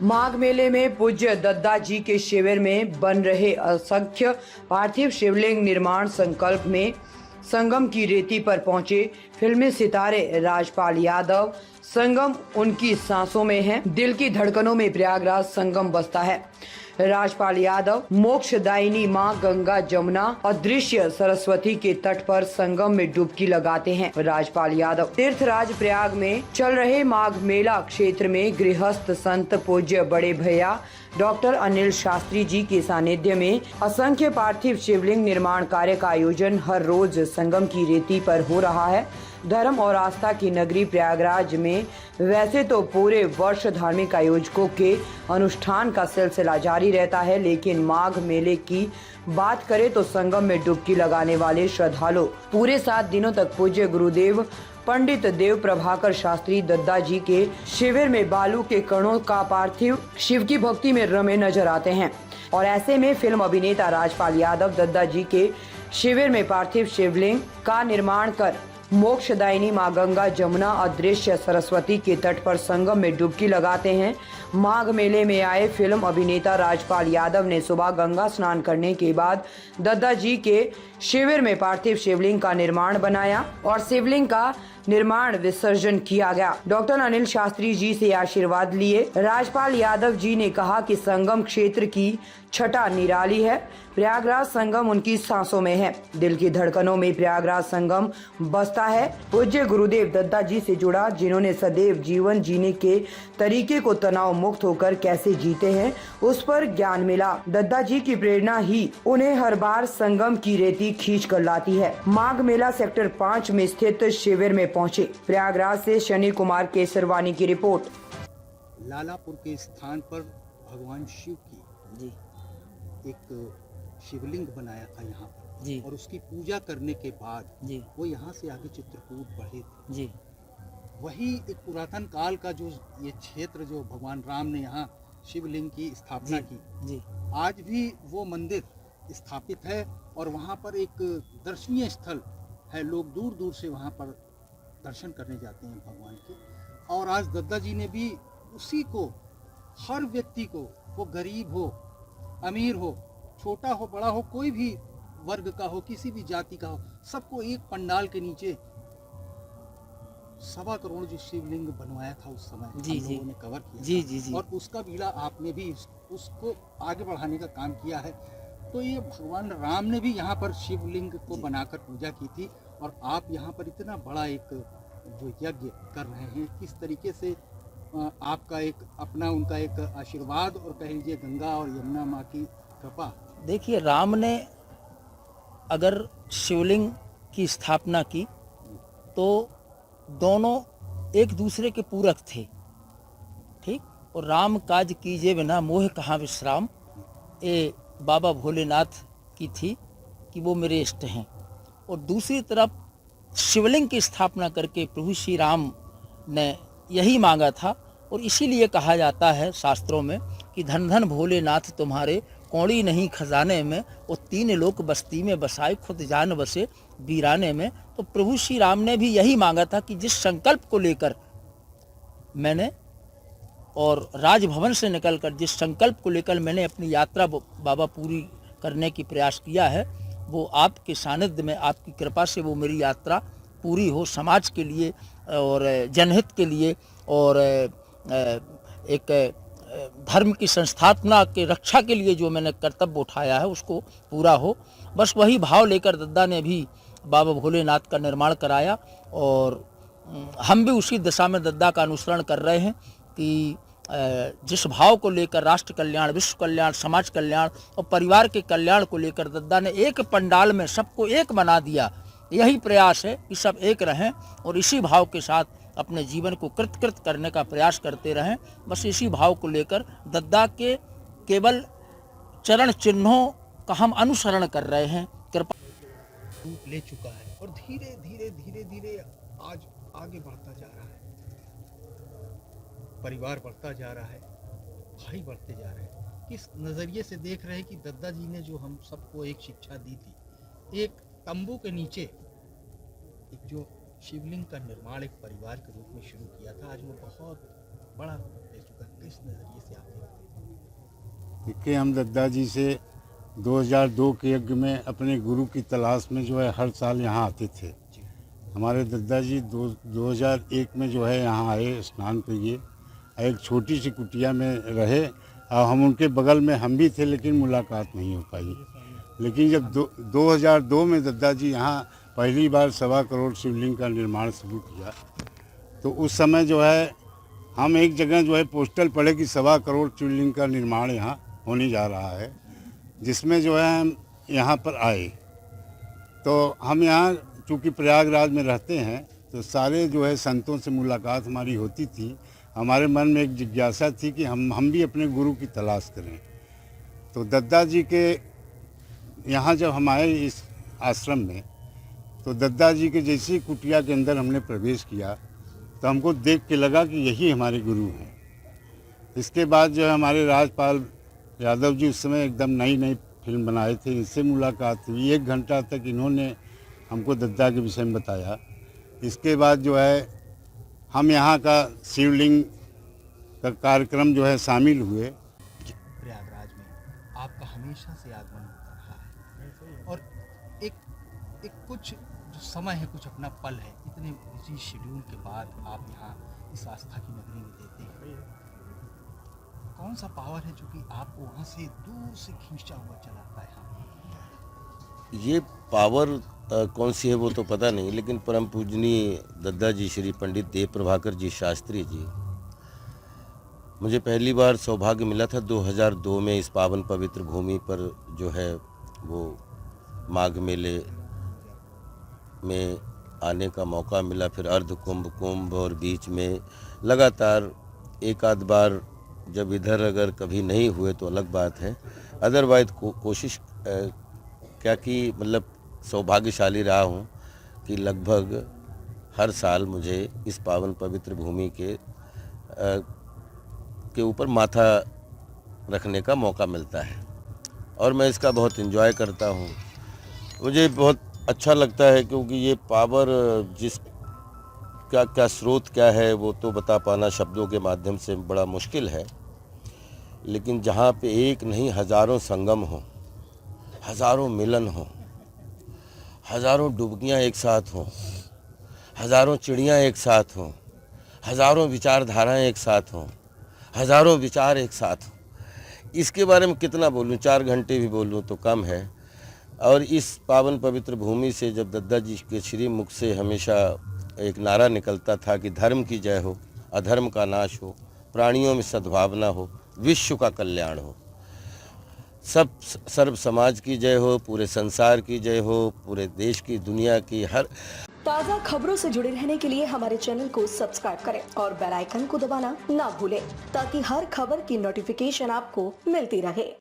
माघ मेले में पूज्य दद्दा जी के शिविर में बन रहे असंख्य पार्थिव शिवलिंग निर्माण संकल्प में संगम की रेती पर पहुंचे फिल्मी सितारे राजपाल यादव। संगम उनकी सांसों में है, दिल की धड़कनों में प्रयागराज संगम बसता है। राजपाल यादव मोक्षदायिनी मां गंगा जमुना अदृश्य सरस्वती के तट पर संगम में डुबकी लगाते हैं। राजपाल यादव तीर्थराज प्रयाग में चल रहे माघ मेला क्षेत्र में गृहस्थ संत पूज्य बड़े भैया डॉक्टर अनिल शास्त्री जी के सानिध्य में असंख्य पार्थिव शिवलिंग निर्माण कार्य का आयोजन हर रोज संगम की रेती पर हो रहा है। धर्म और आस्था की नगरी प्रयागराज में वैसे तो पूरे वर्ष धार्मिक आयोजकों के अनुष्ठान का सिलसिला जारी रहता है, लेकिन माघ मेले की बात करें तो संगम में डुबकी लगाने वाले श्रद्धालु पूरे 7 दिनों तक पूज्य गुरुदेव पंडित देव प्रभाकर शास्त्री दद्दा जी के शिविर में बालू के कणों का पार्थिव शिव की भक्ति में रमे नजर आते हैं। और ऐसे में फिल्म अभिनेता राजपाल यादव दद्दा जी के शिविर में पार्थिव शिवलिंग का निर्माण कर मोक्षदायिनी मां गंगा जमुना अदृश्य सरस्वती के तट पर संगम में डुबकी लगाते हैं। माघ मेले में आए फिल्म अभिनेता राजपाल यादव ने सुबह गंगा स्नान करने के बाद दद्दा जी के शिविर में पार्थिव शिवलिंग का निर्माण बनाया और शिवलिंग का निर्माण विसर्जन किया गया। डॉक्टर अनिल शास्त्री जी से आशीर्वाद लिए। राजपाल यादव जी ने कहा कि संगम क्षेत्र की छटा निराली है, प्रयागराज संगम उनकी सांसों में है, दिल की धड़कनों में प्रयागराज संगम बसता है। पूज्य गुरुदेव दद्दा जी से जुड़ा, जिन्होंने सदैव जीवन जीने के तरीके को तनाव मुक्त होकर कैसे जीते हैं उस पर ज्ञान मिला। दद्दा जी की प्रेरणा ही उन्हें हर बार संगम की रेती खींच कर लाती है। माघ मेला सेक्टर 5 में स्थित शिविर में पहुंचे। प्रयागराज से शनि कुमार केसरवानी की रिपोर्ट। लालापुर के स्थान पर भगवान शिव की जी एक शिवलिंग बनाया था यहाँ पर जी, और उसकी पूजा करने के बाद जी वो यहाँ से आगे चित्रकूट बढ़े थे जी। वही एक पुरातन काल का जो ये क्षेत्र जो भगवान राम ने यहाँ शिवलिंग की स्थापना की जी, आज भी वो मंदिर स्थापित है और वहाँ पर एक दर्शनीय स्थल है। लोग दूर दूर से वहाँ पर दर्शन करने जाते हैं भगवान के। और आज दद्दा जी ने भी उसी को, हर व्यक्ति को, वो गरीब हो अमीर हो, छोटा हो बड़ा हो, कोई भी वर्ग का हो, किसी भी जाति का हो, सबको एक पंडाल के नीचे 1.25 करोड़ जो शिवलिंग बनवाया था उस समय जी, हम लोगों ने कवर किया जी, जी, जी। और उसका बीड़ा आपने भी उसको आगे बढ़ाने का काम किया है। तो ये भगवान राम ने भी यहाँ पर शिवलिंग को बनाकर पूजा की थी और आप यहाँ पर इतना बड़ा एक जो यज्ञ कर रहे हैं, किस तरीके से आपका एक अपना उनका एक आशीर्वाद और कह लीजिए गंगा और यमुना माँ की कृपा। देखिए, राम ने अगर शिवलिंग की स्थापना की तो दोनों एक दूसरे के पूरक थे, ठीक। और राम काज कीजिए बिना मोह कहाँ विश्राम, ये बाबा भोलेनाथ की थी कि वो मेरे इष्ट हैं। और दूसरी तरफ शिवलिंग की स्थापना करके प्रभु श्री राम ने यही मांगा था। और इसीलिए कहा जाता है शास्त्रों में कि धन धन भोलेनाथ तुम्हारे, कौड़ी नहीं खजाने में, वो 3 लोक बस्ती में बसाए, खुद जान बसे वीराने में। तो प्रभु श्री राम ने भी यही मांगा था कि जिस संकल्प को लेकर मैंने और राजभवन से निकलकर जिस संकल्प को लेकर मैंने अपनी यात्रा बाबा पूरी करने की प्रयास किया है, वो आपके सानिध्य में, आपकी कृपा से वो मेरी यात्रा पूरी हो, समाज के लिए और जनहित के लिए और एक धर्म की संस्थापना के रक्षा के लिए जो मैंने कर्तव्य उठाया है उसको पूरा हो। बस वही भाव लेकर दद्दा ने भी बाबा भोलेनाथ का निर्माण कराया और हम भी उसी दिशा में दद्दा का अनुसरण कर रहे हैं कि जिस भाव को लेकर राष्ट्र कल्याण, विश्व कल्याण, समाज कल्याण और परिवार के कल्याण को लेकर दद्दा ने एक पंडाल में सबको एक बना दिया। यही प्रयास है कि सब एक रहें और इसी भाव के साथ अपने जीवन को कृत करने का प्रयास करते रहें। बस इसी भाव को लेकर दद्दा के केवल चरण चिन्हों का हम अनुसरण कर रहे हैं। कृपा रूप ले चुका है और धीरे धीरे धीरे धीरे आज आगे बढ़ता जा रहा है। परिवार बढ़ता जा रहा है, भाई बढ़ते जा रहे हैं। किस नज़रिए से देख रहे हैं कि दद्दा जी ने जो हम सबको एक शिक्षा दी थी, एक तंबू के नीचे एक जो शिवलिंग का निर्माण एक परिवार के रूप में शुरू किया था, आज वो बहुत बड़ा रूप ले चुका है। किस नजरिए से आते हैं? देखिए, हम दद्दा जी से 2002 के यज्ञ में अपने गुरु की तलाश में जो है हर साल यहाँ आते थे। हमारे दद्दा जी 2001 में जो है यहाँ आए स्नान के लिए। एक छोटी सी कुटिया में रहे और हम उनके बगल में हम भी थे, लेकिन मुलाकात नहीं हो पाई। लेकिन जब 2002 में दद्दा जी यहाँ पहली बार 1.25 करोड़ शिवलिंग का निर्माण शुरू किया, तो उस समय जो है हम एक जगह जो है पोस्टल पढ़े कि 1.25 करोड़ शिवलिंग का निर्माण यहाँ होने जा रहा है, जिसमें जो है हम यहाँ पर आए। तो हम यहाँ चूँकि प्रयागराज में रहते हैं, तो सारे जो है संतों से मुलाकात हमारी होती थी। हमारे मन में एक जिज्ञासा थी कि हम भी अपने गुरु की तलाश करें। तो दद्दा जी के यहाँ जब हम आए इस आश्रम में, तो दद्दा जी के जैसी कुटिया के अंदर हमने प्रवेश किया, तो हमको देख के लगा कि यही हमारे गुरु हैं। इसके बाद जो है हमारे राजपाल यादव जी उस समय एकदम नई फिल्म बनाए थे, इनसे मुलाकात हुई। 1 घंटा तक इन्होंने हमको दद्दा के विषय में बताया। इसके बाद जो है हम यहाँ का शिवलिंग का कार्यक्रम जो है शामिल हुए। प्रयागराज में आपका हमेशा से आगमन होता रहा है और एक कुछ जो समय है, कुछ अपना पल है, इतने बिजी शेड्यूल के बाद आप यहाँ इस आस्था की नगरी में देते हैं। कौन सा पावर है जो कि आपको वहाँ से दूर से खींचा हुआ चलाता है? ये पावर कौन सी है वो तो पता नहीं, लेकिन परम पूजनीय दद्दा जी श्री पंडित देव प्रभाकर जी शास्त्री जी, मुझे पहली बार सौभाग्य मिला था 2002 में इस पावन पवित्र भूमि पर जो है वो माघ मेले में आने का मौका मिला। फिर अर्ध कुंभ और बीच में लगातार एक आध बार जब इधर अगर कभी नहीं हुए तो अलग बात है, अदरवाइज कोशिश क्या कि मतलब सौभाग्यशाली रहा हूँ कि लगभग हर साल मुझे इस पावन पवित्र भूमि के ऊपर माथा रखने का मौका मिलता है और मैं इसका बहुत एंजॉय करता हूँ। मुझे बहुत अच्छा लगता है क्योंकि ये पावर क्या स्रोत क्या है वो तो बता पाना शब्दों के माध्यम से बड़ा मुश्किल है, लेकिन जहाँ पे एक नहीं हज़ारों संगम हों, हज़ारों मिलन हों, हज़ारों डुबकियाँ एक साथ हों, हज़ारों चिड़ियाँ एक साथ हों, हज़ारों विचारधाराएं एक साथ हों, हज़ारों विचार एक साथ हों, इसके बारे में कितना बोलूँ, 4 घंटे भी बोलूँ तो कम है। और इस पावन पवित्र भूमि से जब दद्दा जी के श्री मुख से हमेशा एक नारा निकलता था कि धर्म की जय हो, अधर्म का नाश हो, प्राणियों में सद्भावना हो, विश्व का कल्याण हो, सब सर्व समाज की जय हो, पूरे संसार की जय हो, पूरे देश की, दुनिया की। हर ताज़ा खबरों से जुड़े रहने के लिए हमारे चैनल को सब्सक्राइब करें और बेल आइकन को दबाना ना भूलें ताकि हर खबर की नोटिफिकेशन आपको मिलती रहे।